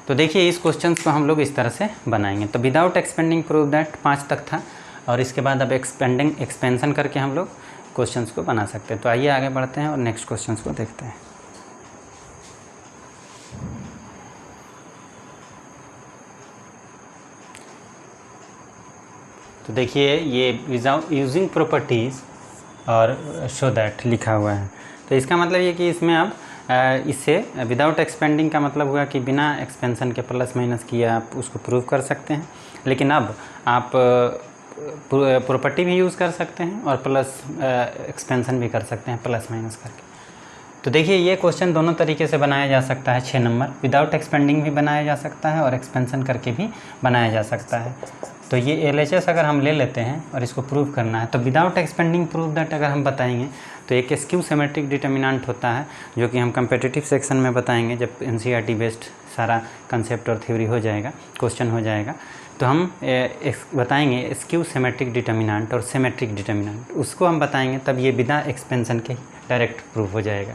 तो देखिए इस क्वेश्चन को हम लोग इस तरह से बनाएंगे। तो विदाउट एक्सपेंडिंग प्रूव दैट 5 तक था और इसके बाद अब एक्सपेंशन करके हम लोग क्वेश्चंस को बना सकते हैं। तो आइए आगे बढ़ते हैं और नेक्स्ट क्वेश्चंस को देखते हैं। तो देखिए ये विदाउट यूजिंग प्रॉपर्टीज़ और शो दैट लिखा हुआ है। तो इसका मतलब ये कि इसमें अब इससे विदाउट एक्सपेंडिंग का मतलब हुआ कि बिना एक्सपेंशन के प्लस माइनस किए आप उसको प्रूव कर सकते हैं। लेकिन अब आप प्रॉपर्टी भी यूज़ कर सकते हैं और प्लस एक्सपेंशन भी कर सकते हैं प्लस माइनस करके। तो देखिए ये क्वेश्चन दोनों तरीके से बनाया जा सकता है। 6 नंबर विदाउट एक्सपेंडिंग भी बनाया जा सकता है और एक्सपेंशन करके भी बनाया जा सकता है। तो ये LHS अगर हम ले लेते हैं और इसको प्रूव करना है तो विदाउट एक्सपेंडिंग प्रूव दैट अगर हम बताएंगे तो एक स्क्यू सिमेट्रिक डिटर्मिनेंट होता है जो कि हम कम्पिटिटिव सेक्शन में बताएंगे जब NCERT बेस्ड सारा कंसेप्ट और थ्योरी हो जाएगा, क्वेश्चन हो जाएगा। तो हम बताएंगे स्क्यू सिमेट्रिक डिटर्मिनेंट और सिमेट्रिक डिटर्मिनेंट, उसको हम बताएंगे तब ये बिना एक्सपेंशन के डायरेक्ट प्रूव हो जाएगा।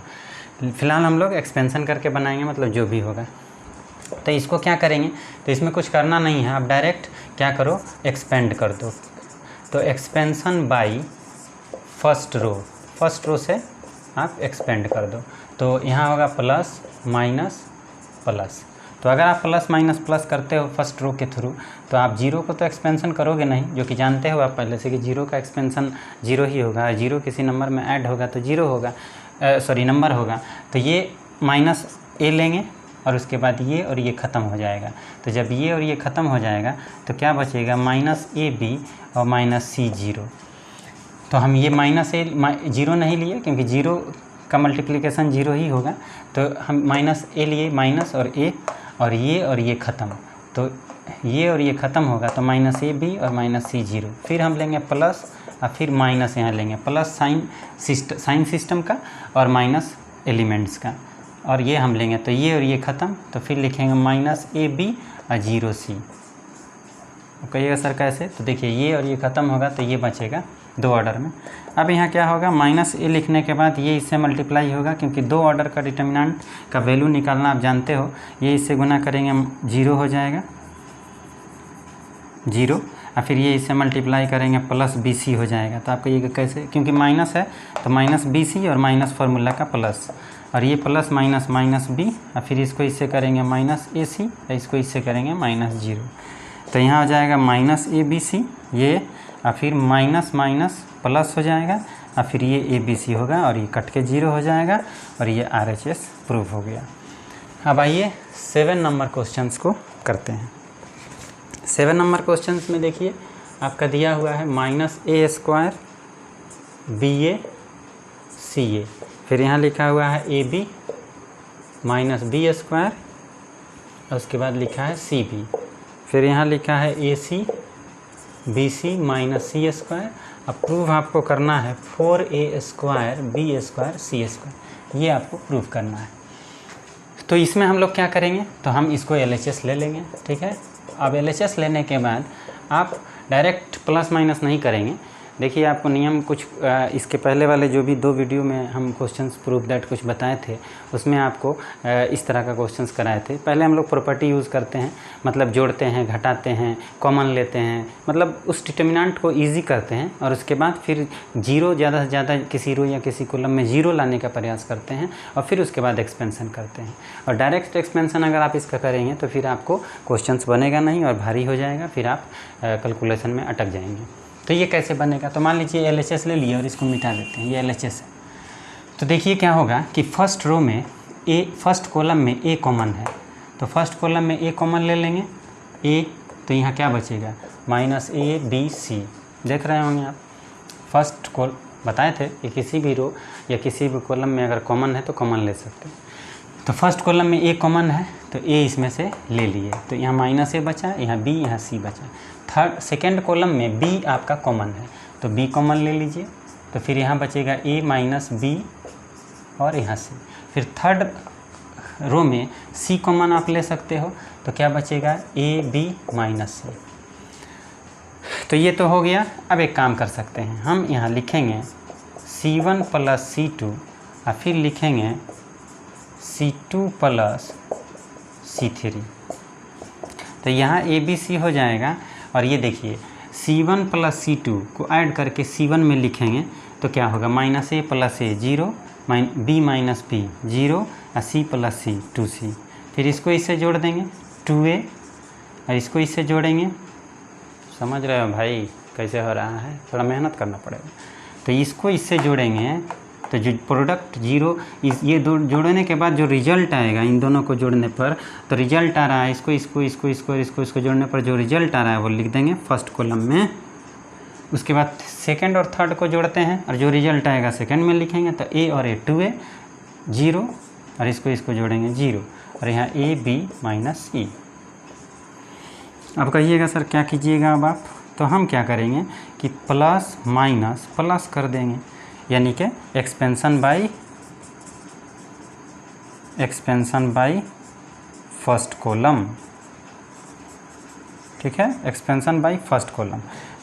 फिलहाल हम लोग एक्सपेंशन करके बनाएंगे, मतलब जो भी होगा। तो इसको क्या करेंगे, तो इसमें कुछ करना नहीं है, आप डायरेक्ट क्या करो एक्सपेंड कर दो। तो एक्सपेंशन बाई फर्स्ट रो से आप एक्सपेंड कर दो। तो यहाँ होगा प्लस माइनस प्लस। तो अगर आप प्लस माइनस प्लस करते हो फर्स्ट रो के थ्रू तो आप 0 को तो एक्सपेंशन करोगे नहीं, जो कि जानते हो आप पहले से कि 0 का एक्सपेंशन 0 ही होगा। 0 किसी नंबर में ऐड होगा तो 0 होगा, नंबर होगा। तो ये माइनस ए लेंगे और उसके बाद ये और ये ख़त्म हो जाएगा। तो जब ये और ये ख़त्म हो जाएगा तो क्या बचेगा, -AB और -C 0। तो हम ये -0 नहीं लिए क्योंकि 0 का मल्टीप्लिकेशन 0 ही होगा, तो हम -A लिए, माइनस और A और ये ख़त्म। तो ये और ये ख़त्म होगा तो -AB और -C 0। फिर हम लेंगे प्लस और फिर माइनस यहाँ लेंगे, प्लस साइन सिस्टम का और माइनस एलिमेंट्स का, और ये हम लेंगे तो ये और ये ख़त्म। तो फिर लिखेंगे -AB और 0C। कहिएगा सर कैसे, तो देखिए ये और ये ख़त्म होगा तो ये बचेगा 2 ऑर्डर में। अब यहाँ क्या होगा, -A लिखने के बाद ये इससे मल्टीप्लाई होगा क्योंकि 2 ऑर्डर का डिटर्मिनेंट का वैल्यू निकालना आप जानते हो। ये इससे गुना करेंगे 0 हो जाएगा 0, और फिर ये इससे मल्टीप्लाई करेंगे +BC हो जाएगा। तो आपको ये कैसे, क्योंकि माइनस है तो -BC और माइनस फार्मूला का प्लस, और ये प्लस माइनस -B और फिर इसको इससे करेंगे -AC और इसको इससे करेंगे -0। तो यहाँ हो जाएगा -ABC ये, और फिर माइनस माइनस प्लस हो जाएगा और फिर ये ABC होगा और ये कट के 0 हो जाएगा और ये RHS प्रूफ हो गया। अब आइए 7 नंबर क्वेश्चंस को करते हैं। 7 नंबर क्वेश्चंस में देखिए आपका दिया हुआ है -A² BA CA, फिर यहाँ लिखा हुआ है AB -B² और उसके बाद लिखा है CB, फिर यहाँ लिखा है AC BC -C² अब प्रूफ आपको करना है 4a² b² c², ये आपको प्रूफ करना है। तो इसमें हम लोग क्या करेंगे, तो हम इसको LHS ले लेंगे, ठीक है। अब LHS लेने के बाद आप डायरेक्ट प्लस माइनस नहीं करेंगे। देखिए आपको नियम कुछ इसके पहले वाले जो भी 2 वीडियो में हम क्वेश्चंस प्रूफ दैट कुछ बताए थे, उसमें आपको इस तरह का क्वेश्चंस कराए थे। पहले हम लोग प्रॉपर्टी यूज़ करते हैं, मतलब जोड़ते हैं, घटाते हैं, कॉमन लेते हैं, मतलब उस डिटर्मिनेंट को इजी करते हैं, और उसके बाद फिर जीरो ज़्यादा से ज़्यादा किसी रो या किसी कॉलम में जीरो लाने का प्रयास करते हैं, और फिर उसके बाद एक्सपेंसन करते हैं। और डायरेक्ट एक्सपेंसन अगर आप इसका करेंगे तो फिर आपको क्वेश्चंस बनेगा नहीं और भारी हो जाएगा, फिर आप कैलकुलेशन में अटक जाएंगे। तो ये कैसे बनेगा, तो मान लीजिए LHS ले लिए और इसको मिटा देते हैं, ये LHS है। तो देखिए क्या होगा कि फर्स्ट रो में फर्स्ट कॉलम में A कॉमन है, तो फर्स्ट कॉलम में A कॉमन ले लेंगे, A, तो यहाँ क्या बचेगा -A B C, देख रहे होंगे आप। फर्स्ट बताए थे कि किसी भी रो या किसी भी कॉलम में अगर कॉमन है तो कॉमन ले सकते हैं। तो फर्स्ट कॉलम में A कॉमन है तो A इसमें से ले लिए, तो यहाँ -A बचा, यहाँ B, यहाँ C बचा। सेकेंड कॉलम में B आपका कॉमन है तो B कॉमन ले लीजिए, तो फिर यहाँ बचेगा A - B और यहाँ C। फिर थर्ड रो में C कॉमन आप ले सकते हो, तो क्या बचेगा A B - C। तो ये तो हो गया। अब एक काम कर सकते हैं, हम यहाँ लिखेंगे C1 + C2 और फिर लिखेंगे C2 + C3, तो यहाँ ABC हो जाएगा। और ये देखिए C1 + C2 को ऐड करके C1 में लिखेंगे तो क्या होगा -A + A 0, B - B 0 और C + C 2C। फिर इसको इससे जोड़ देंगे 2A और इसको इससे जोड़ेंगे। समझ रहे हो भाई कैसे हो रहा है, थोड़ा मेहनत करना पड़ेगा। तो इसको इससे जोड़ेंगे तो जो प्रोडक्ट 0 ये दो जोड़ने के बाद जो रिजल्ट आएगा इन दोनों को जोड़ने पर, तो रिजल्ट आ रहा है इसको जोड़ने पर जो रिजल्ट आ रहा है वो लिख देंगे फर्स्ट कॉलम में। उसके बाद सेकंड और थर्ड को जोड़ते हैं और जो रिजल्ट आएगा सेकंड में लिखेंगे, तो A और A 2A 0 और इसको जोड़ेंगे 0 और यहाँ A B - E। अब कहिएगा सर क्या कीजिएगा अब आप, तो हम क्या करेंगे कि प्लस माइनस प्लस कर देंगे, यानी कि एक्सपेंसन बाय फर्स्ट कॉलम, ठीक है, एक्सपेंसन बाय फर्स्ट कॉलम।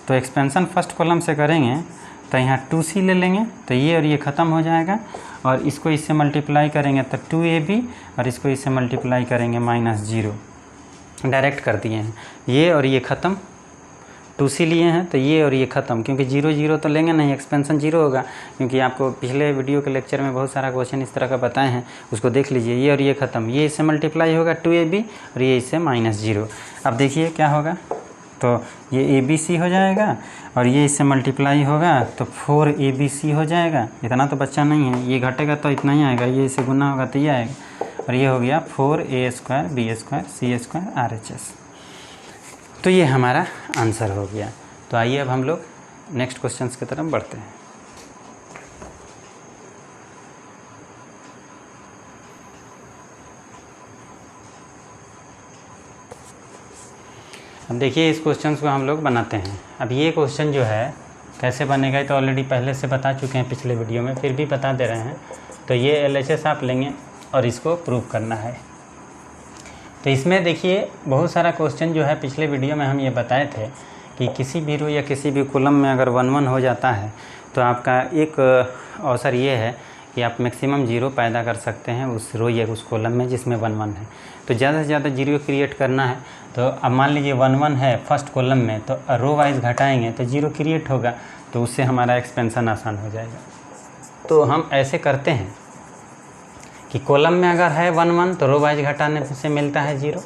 तो एक्सपेंसन फर्स्ट कॉलम से करेंगे तो यहाँ 2C ले लेंगे, तो ये और ये ख़त्म हो जाएगा, और इसको इससे मल्टीप्लाई करेंगे तो 2AB और इसको इससे मल्टीप्लाई करेंगे -0। डायरेक्ट कर दिए हैं, ये और ये ख़त्म, 2C लिए हैं तो ये और ये ख़त्म, क्योंकि 0 0 तो लेंगे नहीं, एक्सपेंसन 0 होगा, क्योंकि आपको पिछले वीडियो के लेक्चर में बहुत सारा क्वेश्चन इस तरह का बताए हैं, उसको देख लीजिए। ये और ये ख़त्म, ये इससे मल्टीप्लाई होगा 2AB और ये इससे -0। अब देखिए क्या होगा, तो ये ABC हो जाएगा और ये इससे मल्टीप्लाई होगा तो 4ABC हो जाएगा। इतना तो बच्चा नहीं है, ये घटेगा तो इतना ही आएगा, ये इससे गुना होगा तो ये आएगा, और ये हो गया 4A² B² C² RHS। तो ये हमारा आंसर हो गया। तो आइए अब हम लोग नेक्स्ट क्वेश्चंस की तरफ बढ़ते हैं। अब देखिए इस क्वेश्चन को हम लोग बनाते हैं। अब ये क्वेश्चन जो है कैसे बनेगा ये तो ऑलरेडी पहले से बता चुके हैं पिछले वीडियो में, फिर भी बता दे रहे हैं। तो ये LHS आप लेंगे और इसको प्रूव करना है। तो इसमें देखिए बहुत सारा क्वेश्चन जो है पिछले वीडियो में हम ये बताए थे कि किसी भी रो या किसी भी कॉलम में अगर 1 1 हो जाता है तो आपका एक अवसर ये है कि आप मैक्सिमम 0 पैदा कर सकते हैं उस रो या उस कॉलम में जिसमें 1 1 है। तो ज़्यादा से ज़्यादा 0 क्रिएट करना है। तो अब मान लीजिए 1 1 है फर्स्ट कॉलम में, तो रो वाइज घटाएंगे तो 0 क्रिएट होगा, तो उससे हमारा एक्सपेंसन आसान हो जाएगा। तो हम ऐसे करते हैं कि कॉलम में अगर है 1 1 तो रो वाइज घटाने से मिलता है 0,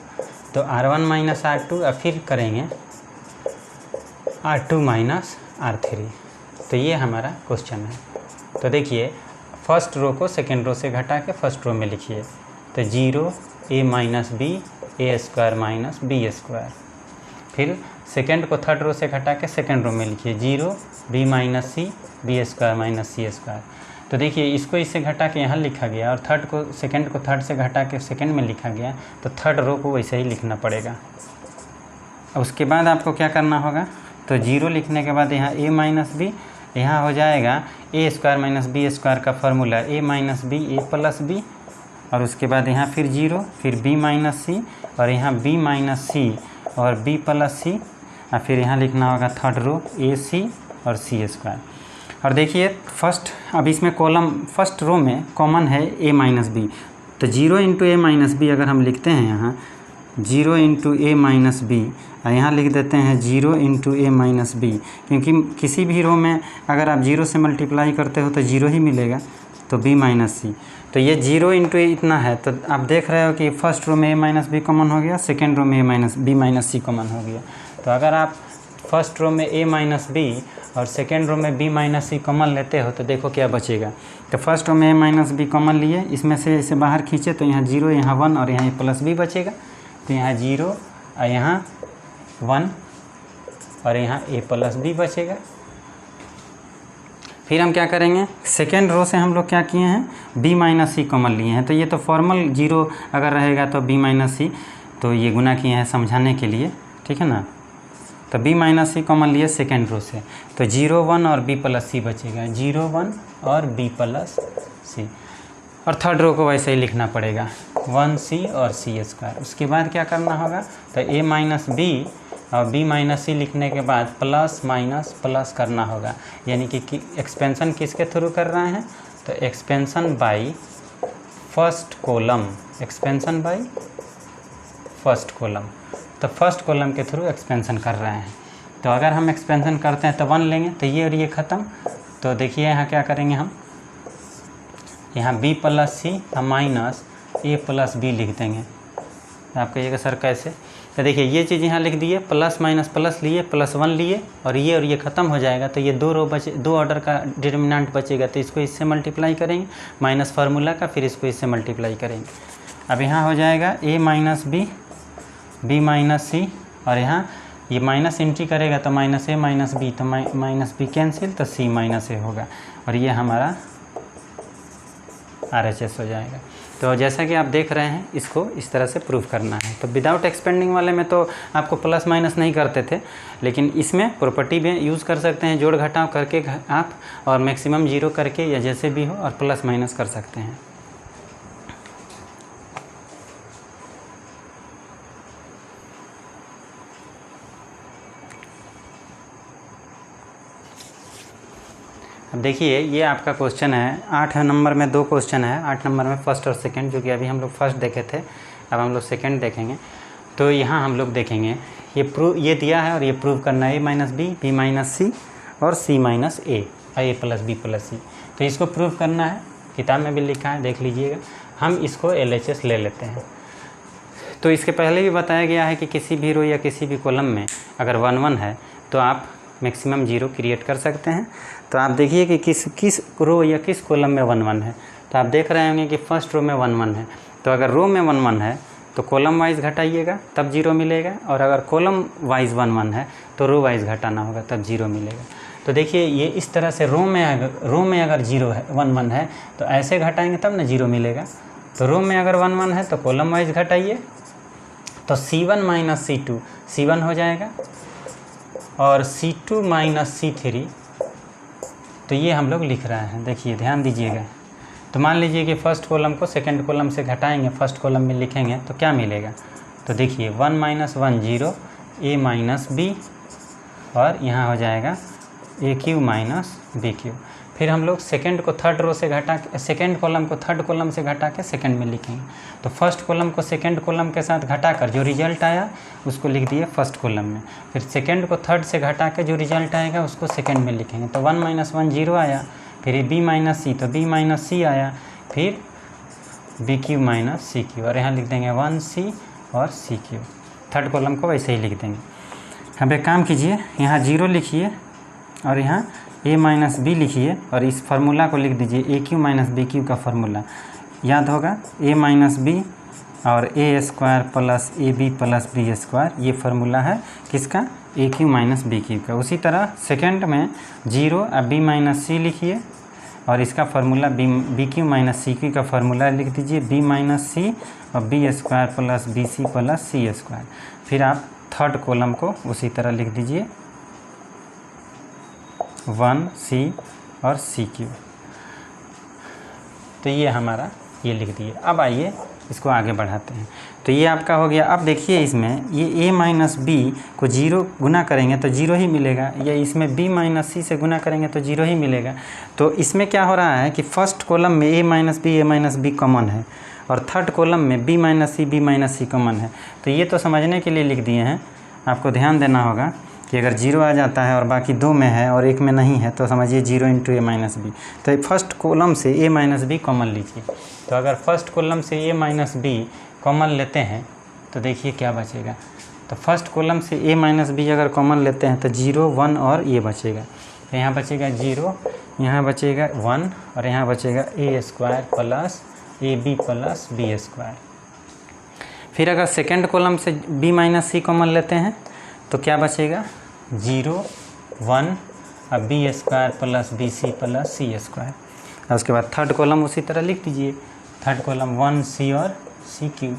तो R1 - R2 और फिर करेंगे R2 - R3। तो ये हमारा क्वेश्चन है। तो देखिए फर्स्ट रो को सेकेंड रो से घटा के फर्स्ट रो में लिखिए, तो 0 A - B A² - B²। फिर सेकेंड को थर्ड रो से घटा के सेकेंड रो में लिखिए 0 B - C B² - C²। तो देखिए इसको इससे घटा के यहाँ लिखा गया और थर्ड को थर्ड से घटा के सेकंड में लिखा गया, तो थर्ड रो को वैसे ही लिखना पड़ेगा। उसके बाद आपको क्या करना होगा, तो 0 लिखने के बाद यहाँ a माइनस बी, यहाँ हो जाएगा A square minus B square का formula a minus B A plus B, और उसके बाद यहाँ फिर 0, फिर b माइनस सी, और यहाँ b माइनस सी और b प्लस सी, और फिर यहाँ लिखना होगा थर्ड रो ए सी और सी स्क्वायर। और देखिए फर्स्ट, अब इसमें कॉलम फर्स्ट रो में कॉमन है a माइनस बी, तो 0 इंटू ए माइनस बी अगर हम लिखते हैं यहाँ 0 इंटू ए माइनस बी, और यहाँ लिख देते हैं 0 इंटू ए माइनस बी, क्योंकि किसी भी रो में अगर आप 0 से मल्टीप्लाई करते हो तो 0 ही मिलेगा, तो b माइनस सी। तो ये 0 इंटू ए इतना है, तो आप देख रहे हो कि फर्स्ट रो में a माइनस बी कॉमन हो गया, सेकेंड रो में b माइनस सी कॉमन हो गया। तो अगर आप फर्स्ट रो में a माइनस बी और सेकेंड रो में b माइनस सी कॉमन लेते हो तो देखो क्या बचेगा। तो फर्स्ट रो में a माइनस बी कॉमन लिए, इसमें से इसे बाहर खींचे तो यहाँ 0, यहाँ 1 और यहाँ प्लस b बचेगा, तो यहाँ 0 और यहाँ 1 और यहाँ a प्लस बी बचेगा। फिर हम क्या करेंगे, सेकेंड रो से हम लोग क्या किए हैं, b माइनस सी कॉमन लिए हैं, तो ये तो फॉर्मल 0 अगर रहेगा तो b माइनस सी, तो ये गुना किए हैं समझाने के लिए, ठीक है ना। तो b माइनस सी कॉमन लिए सेकेंड रो से, तो 0 1 और b प्लस सी बचेगा, 0 1 और b प्लस सी। और थर्ड रो को वैसे ही लिखना पड़ेगा 1c और c स्क्वायर। उसके बाद क्या करना होगा, तो a माइनस बी और b माइनस सी लिखने के बाद प्लस माइनस प्लस करना होगा, यानी कि एक्सपेंशन किसके थ्रू कर रहे हैं, तो expansion by first column, expansion by first column, तो फर्स्ट कॉलम के थ्रू एक्सपेंशन कर रहे हैं। तो अगर हम एक्सपेंशन करते हैं तो 1 लेंगे, तो ये और ये ख़त्म। तो देखिए यहाँ क्या करेंगे हम, यहाँ b plus C minus a plus B लिख देंगे। आप कहिएगा सर कैसे, तो देखिए ये चीज़ यहाँ लिख दिए, प्लस माइनस प्लस लिए, प्लस 1 लिए, और ये ख़त्म हो जाएगा, तो ये 2 रो बचे, 2 ऑर्डर का डिटर्मिनेंट बचेगा, तो इसको इससे मल्टीप्लाई करेंगे माइनस फार्मूला का, फिर इसको इससे मल्टीप्लाई करेंगे। अब यहाँ हो जाएगा a minus b, b minus c, और यहाँ ये माइनस एंट्री करेगा तो माइनस a माइनस बी, तो माइनस बी कैंसिल, तो c माइनस a होगा, और ये हमारा RHS हो जाएगा। तो जैसा कि आप देख रहे हैं, इसको इस तरह से प्रूव करना है। तो विदाउट एक्सपेंडिंग वाले में तो आपको प्लस माइनस नहीं करते थे, लेकिन इसमें प्रॉपर्टी भी यूज़ कर सकते हैं, जोड़ घटाव करके आप, और मैक्सिमम 0 करके या जैसे भी हो, और प्लस माइनस कर सकते हैं। अब देखिए ये आपका क्वेश्चन है, 8 नंबर में 2 क्वेश्चन है, 8 नंबर में फर्स्ट और सेकंड, जो कि अभी हम लोग फर्स्ट देखे थे, अब हम लोग सेकंड देखेंगे। तो यहाँ हम लोग देखेंगे ये दिया है और ये प्रूव करना है, a minus b, b minus c और c minus a plus b plus c. तो इसको प्रूव करना है, किताब में भी लिखा है, देख लीजिएगा। हम इसको LHS ले लेते हैं। तो इसके पहले भी बताया गया है कि किसी भी रो या किसी भी कॉलम में अगर 1 1 है तो आप मैक्सिमम 0 क्रिएट कर सकते हैं। तो आप देखिए कि किस रो या किस कॉलम में 1 1 है। तो आप देख रहे होंगे कि फर्स्ट रो में 1 1 है, तो अगर रो में 1 1 है तो कॉलम वाइज घटाइएगा तब 0 मिलेगा, और अगर कॉलम वाइज 1 1 है तो रो वाइज घटाना होगा तब 0 मिलेगा। तो देखिए ये इस तरह से रो में अगर 0 है 1 1 है तो ऐसे घटाएंगे तब ना 0 मिलेगा। तो रो में अगर 1 1 है तो कॉलम वाइज घटाइए, तो C1 माइनस C2 C1 हो जाएगा, और C2 माइनस C3, तो ये हम लोग लिख रहे हैं। देखिए ध्यान दीजिएगा। तो मान लीजिए कि फर्स्ट कॉलम को सेकंड कॉलम से घटाएंगे, फर्स्ट कॉलम में लिखेंगे तो क्या मिलेगा। तो देखिए 1 माइनस 1 0, a माइनस बी, और यहाँ हो जाएगा ए क्यू माइनस बी क्यू। फिर हम लोग सेकंड को थर्ड रो से घटा के, सेकंड कॉलम को थर्ड कॉलम से घटा के सेकंड में लिखेंगे। तो फर्स्ट कॉलम को सेकंड कॉलम के साथ घटाकर जो रिजल्ट आया उसको लिख दिए फर्स्ट कॉलम में। फिर सेकंड को थर्ड से घटा के जो रिजल्ट आएगा उसको सेकंड में लिखेंगे। तो 1 माइनस 1 0 आया, फिर b माइनस सी, तो b माइनस सी आया, फिर बी क्यू माइनस सी क्यू, और यहाँ लिख देंगे 1c और सी क्यू। थर्ड कॉलम को वैसे ही लिख देंगे। अब एक काम कीजिए, यहाँ 0 लिखिए और यहाँ a माइनस बी लिखिए, और इस फार्मूला को लिख दीजिए A cube minus B cube का फार्मूला याद होगा, a माइनस बी और a square plus A B plus B square, ये फार्मूला है किसका, A cube minus B cube का। उसी तरह सेकंड में 0 अब b माइनस सी लिखिए, और इसका फार्मूला बी क्यू माइनस सी क्यू का फार्मूला लिख दीजिए b माइनस सी और बी स्क्वायर प्लस बी सी प्लस सी स्क्वायर। फिर आप थर्ड कॉलम को उसी तरह लिख दीजिए 1 C और CQ। तो ये हमारा ये लिख दिए। अब आइए इसको आगे बढ़ाते हैं। तो ये आपका हो गया। अब देखिए इसमें ये a माइनस बी को 0 गुना करेंगे तो 0 ही मिलेगा, या इसमें b माइनस सी से गुना करेंगे तो 0 ही मिलेगा। तो इसमें क्या हो रहा है कि फर्स्ट कॉलम में a माइनस बी कॉमन है और थर्ड कॉलम में b माइनस सी कॉमन है। तो ये तो समझने के लिए लिख दिए हैं, आपको ध्यान देना होगा कि अगर 0 आ जाता है और बाकी 2 में है और 1 में नहीं है तो समझिए 0 इंटू a माइनस बी। तो फर्स्ट कॉलम से a माइनस बी कॉमन लीजिए। तो अगर फर्स्ट कॉलम से a माइनस बी कॉमन लेते हैं तो देखिए क्या बचेगा। तो फर्स्ट कॉलम से a माइनस बी अगर कॉमन लेते हैं तो 0 1 और ये बचेगा। तो यहाँ बचेगा 0, यहाँ बचेगा 1 और यहाँ बचेगा a square plus ab plus b square. फिर अगर सेकेंड कॉलम से b माइनस सी कॉमन लेते हैं तो क्या बचेगा 0 1 और बी स्क्वायर प्लस बी सी प्लस सी स्क्वायर। और उसके बाद थर्ड कॉलम उसी तरह लिख दीजिए, थर्ड कॉलम 1 C और CQ।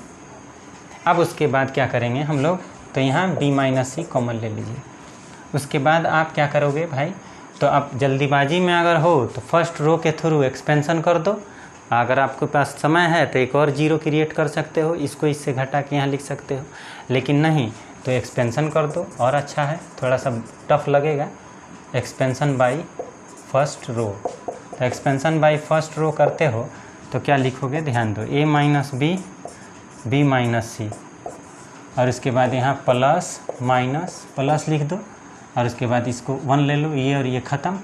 अब उसके बाद क्या करेंगे हम लोग, तो यहाँ b माइनस सी कॉमन ले लीजिए। उसके बाद आप क्या करोगे भाई, तो आप जल्दीबाजी में अगर हो तो फर्स्ट रो के थ्रू एक्सपेंशन कर दो। अगर आपके पास समय है तो एक और 0 क्रिएट कर सकते हो, इसको इससे घटा के यहाँ लिख सकते हो, लेकिन नहीं तो एक्सपेंशन कर दो और अच्छा है। थोड़ा सा टफ लगेगा, एक्सपेंशन बाय फर्स्ट रो। तो एक्सपेंशन बाय फर्स्ट रो करते हो तो क्या लिखोगे, ध्यान दो, a minus B minus c और उसके बाद यहाँ प्लस माइनस प्लस लिख दो और उसके बाद इसको 1 ले लो, ये और ये ख़त्म।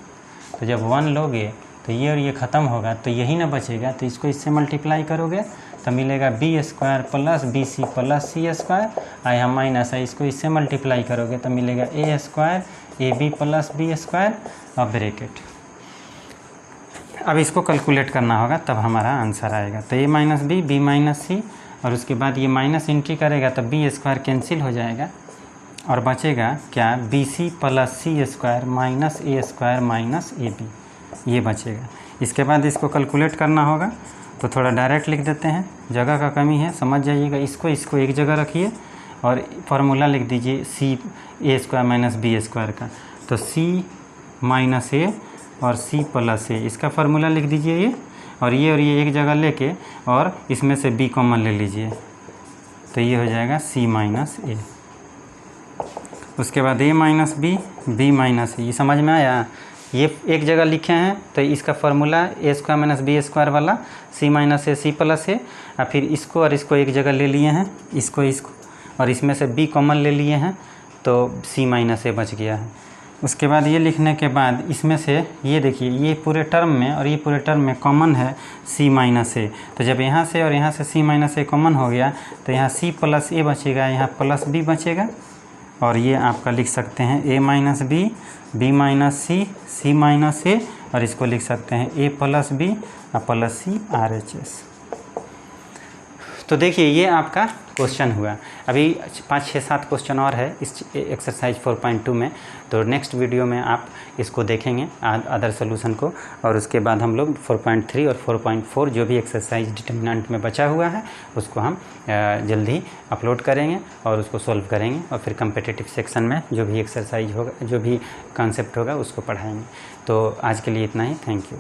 तो जब 1 लोगे तो ये और ये ख़त्म होगा तो यही ना बचेगा, तो इसको इससे मल्टीप्लाई करोगे तो मिलेगा बी स्क्वायर प्लस बी सी प्लस सी स्क्वायर। और यहाँ माइनस है, इसको इससे मल्टीप्लाई करोगे तो मिलेगा a square a B plus B square और ब्रैकेट। अब इसको कैलकुलेट करना होगा तब हमारा आंसर आएगा। तो ए माइनस बी माइनस सी और उसके बाद ये माइनस एंट्री करेगा तो बी स्क्वायर कैंसिल हो जाएगा और बचेगा क्या, B C plus C square minus A square minus A B, ये बचेगा। इसके बाद इसको कैलकुलेट करना होगा तो थोड़ा डायरेक्ट लिख देते हैं, जगह का कमी है समझ जाइएगा। इसको एक जगह रखिए और फार्मूला लिख दीजिए सी ए स्क्वायर माइनस बी स्क्वायर का। तो सी माइनस ए और सी प्लस ए, इसका फार्मूला लिख दीजिए ये और ये एक जगह लेके और इसमें से बी कॉमन ले लीजिए तो ये हो जाएगा सी माइनस ए। उसके बाद ए माइनस बी माइनस ए, ये समझ में आया। ये एक जगह लिखे हैं तो इसका फार्मूला ए स्क्वायर माइनस बी स्क्वायर वाला सी माइनस ए सी प्लस ए, और फिर इसको और इसको एक जगह ले लिए हैं, इसको और इसमें से बी कॉमन ले लिए हैं तो सी माइनस ए बच गया है। उसके बाद ये लिखने के बाद इसमें से ये देखिए, ये पूरे टर्म में और ये पूरे टर्म में कॉमन है सी माइनस ए। तो जब यहाँ से और यहाँ से सी माइनस ए कॉमन हो गया तो यहाँ सी प्लस ए बचेगा, यहाँ प्लस बी बचेगा और ये आपका लिख सकते हैं ए माइनस बी माइनस सी माइनस ए और इसको लिख सकते हैं ए प्लस बी और प्लस सी RHS। तो देखिए ये आपका क्वेश्चन हुआ। अभी 5 6 7 क्वेश्चन और है इस एक्सरसाइज 4.2 में, तो नेक्स्ट वीडियो में आप इसको देखेंगे अदर सोल्यूशन को, और उसके बाद हम लोग 4.3 और 4.4 जो भी एक्सरसाइज डिटर्मिनेंट में बचा हुआ है उसको हम जल्दी अपलोड करेंगे और उसको सॉल्व करेंगे, और फिर कम्पिटिटिव सेक्शन में जो भी एक्सरसाइज होगा, जो भी कॉन्सेप्ट होगा उसको पढ़ाएंगे। तो आज के लिए इतना ही, थैंक यू।